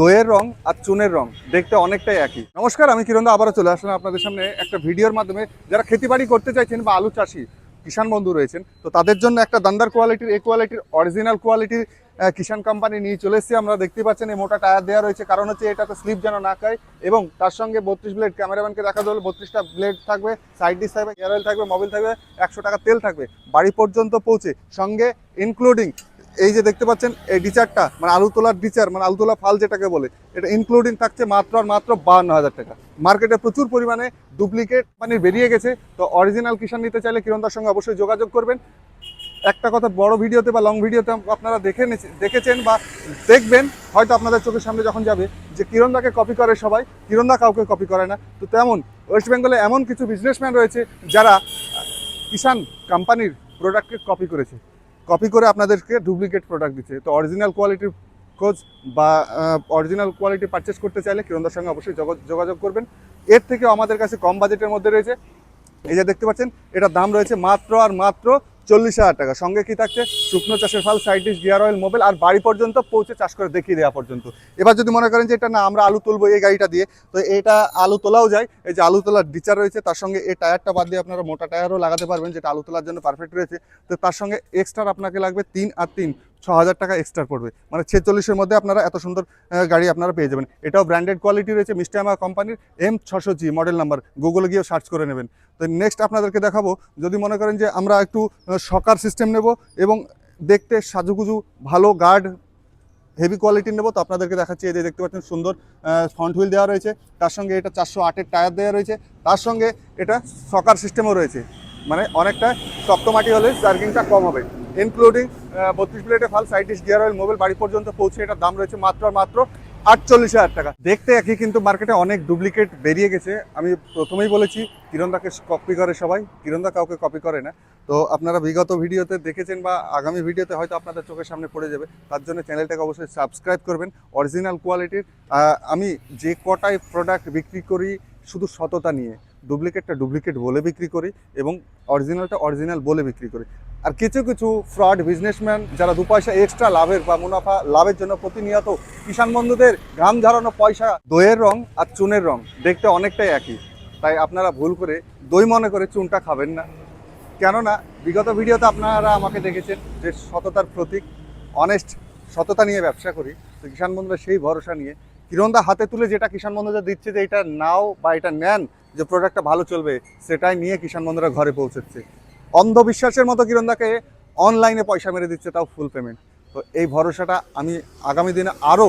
দইয়ের রং আর চুনের রং দেখতে অনেকটাই একই। নমস্কার, আমি কিরণ দা আবারও চলে আসলাম আপনাদের সামনে একটা ভিডিওর মাধ্যমে। যারা খেতিবাড়ি করতে চাইছেন বা আলু চাষি কিষাণ বন্ধু রয়েছেন, তো তাদের জন্য একটা দান্দার কোয়ালিটির, এ কোয়ালিটির, অরিজিনাল কোয়ালিটির কিষাণ কোম্পানি নিয়ে চলে এসেছি। আমরা দেখতে পাচ্ছেন এই মোটা টায়ার দেওয়া রয়েছে, কারণ হচ্ছে এটাতে স্লিপ যেন না খায়। এবং তার সঙ্গে 32 ব্লেড, ক্যামেরাম্যানকে দেখা হলো 32টা ব্লেড থাকবে, সাইড ডিস থাকবে, এয়ার অয়েল থাকবে, মোবিল থাকবে, 100 টাকা তেল থাকবে বাড়ি পর্যন্ত পৌঁছে। সঙ্গে ইনক্লুডিং এই যে দেখতে পাচ্ছেন এই ডিচারটা, মানে আলু তোলার ডিচার, মানে আলু তোলা ফাল যেটাকে বলে, এটা ইনক্লুডিং থাকছে মাত্র আর মাত্র 52,000 টাকা। মার্কেটে প্রচুর পরিমাণে ডুপ্লিকেট মানে বেরিয়ে গেছে। তো অরিজিনাল কিষাণ নিতে চাইলে কিরণদার সঙ্গে অবশ্যই যোগাযোগ করবেন। একটা কথা, বড় ভিডিওতে বা লং ভিডিওতে আপনারা দেখেছেন বা দেখবেন হয়তো আপনাদের চোখের সামনে যখন যাবে যে কিরণদাকে কপি করে সবাই, কিরণদা কাউকে কপি করে না। তো তেমন ওয়েস্ট বেঙ্গলে এমন কিছু বিজনেসম্যান রয়েছে যারা কিষাণ কোম্পানির প্রোডাক্টকে কপি করে আপনাদেরকে ডুপ্লিকেট প্রোডাক্ট দিচ্ছে। তো অরিজিনাল কোয়ালিটির খোঁজ বা অরিজিনাল কোয়ালিটি পারচেস করতে চাইলে কিরণদার সঙ্গে অবশ্যই যোগাযোগ করবেন। এর থেকেও আমাদের কাছে কম বাজেটের মধ্যে রয়েছে। এই যে দেখতে পাচ্ছেন, এটার দাম রয়েছে মাত্র আর মাত্র 40,000 টাকা। সঙ্গে কি থাকছে? শুকনো চাষের ফাল, side dish, gear oil, Mobil, আর বাড়ি পর্যন্ত পৌঁছে চাষ করে দেখিয়ে দেওয়া পর্যন্ত। এবার যদি মনে করেন যে এটা না, আমরা আলু তুলবো এই গাড়িটা দিয়ে, তো এটা আলু তোলাও যায়। এই যে আলু তোলার ডিচার রয়েছে, তার সঙ্গে এই টায়ারটা বাদ দিয়ে আপনারা মোটা টায়ারও লাগাতে পারবেন, যেটা আলু তোলার জন্য পারফেক্ট রয়েছে। তো তার সঙ্গে এক্সট্রা আপনাকে লাগবে 3 আর 3 6,000 টাকা এক্সট্রা পড়বে, মানে 46-এর মধ্যে আপনারা এত সুন্দর গাড়ি আপনারা পেয়ে যাবেন। এটাও ব্র্যান্ডেড কোয়ালিটি রয়েছে, মিস্টামা কোম্পানির M600G মডেল নাম্বার, গুগলে গিয়েও সার্চ করে নেবেন। তো নেক্সট আপনাদেরকে দেখাবো, যদি মনে করেন যে আমরা একটু শকার সিস্টেম নেব এবং দেখতে সাজুগুজু ভালো গার্ড হেভি কোয়ালিটির নেব, তো আপনাদেরকে দেখাচ্ছি। এই যে দেখতে পাচ্ছেন সুন্দর ফ্রন্ট হুইল দেওয়া রয়েছে, তার সঙ্গে এটা 408-এর টায়ার দেওয়া রয়েছে, তার সঙ্গে এটা শকার সিস্টেমও রয়েছে, মানে অনেকটা শক্ত মাটি হলে জার্কিংটা কম হবে। ইনক্লুডিং 32 প্লেটে ফাল, side dish, gear oil, Mobil বাড়ি পর্যন্ত পৌঁছে এটার দাম রয়েছে মাত্র আর মাত্র 48,000 টাকা। দেখতে একই, কিন্তু মার্কেটে অনেক ডুপ্লিকেট বেরিয়ে গেছে। আমি প্রথমেই বলেছি কিরণদাকে কপি করে সবাই, কিরণদা কাউকে কপি করে না। তো আপনারা বিগত ভিডিওতে দেখেছেন বা আগামী ভিডিওতে হয়তো আপনাদের চোখের সামনে পড়ে যাবে, তার জন্য চ্যানেলটাকে অবশ্যই সাবস্ক্রাইব করবেন। অরিজিনাল কোয়ালিটির আমি যে কটাই প্রোডাক্ট বিক্রি করি শুধু সততা নিয়ে, ডুপ্লিকেটটা ডুপ্লিকেট বলে বিক্রি করি এবং অরিজিনালটা অরিজিনাল বলে বিক্রি করি। আর কিছু কিছু ফ্রড বিজনেসম্যান যারা 2 পয়সা এক্সট্রা লাভের বা মুনাফা লাভের জন্য প্রতিনিয়ত কিষাণ বন্ধুদের ঘাম ঝরানো পয়সা, দইয়ের রং আর চুনের রং দেখতে অনেকটাই একই, তাই আপনারা ভুল করে দই মনে করে চুনটা খাবেন না। কেননা বিগত ভিডিওতে আপনারা আমাকে দেখেছেন যে সততার প্রতীক, অনেস্ট সততা নিয়ে ব্যবসা করি। তো কিষাণ বন্ধুরা সেই ভরসা নিয়ে কিরণদা হাতে তুলে যেটা কিষাণ বন্ধুরা দিচ্ছে যে এটা নাও বা এটা নেন, যে প্রোডাক্টটা ভালো চলবে, সেটাই নিয়ে কিষাণ বন্ধুরা ঘরে পৌঁছচ্ছে। অন্ধবিশ্বাসের মতো কিরণদাকে অনলাইনে পয়সা মেরে দিচ্ছে, তাও ফুল পেমেন্ট। তো এই ভরসাটা আমি আগামী দিনে আরও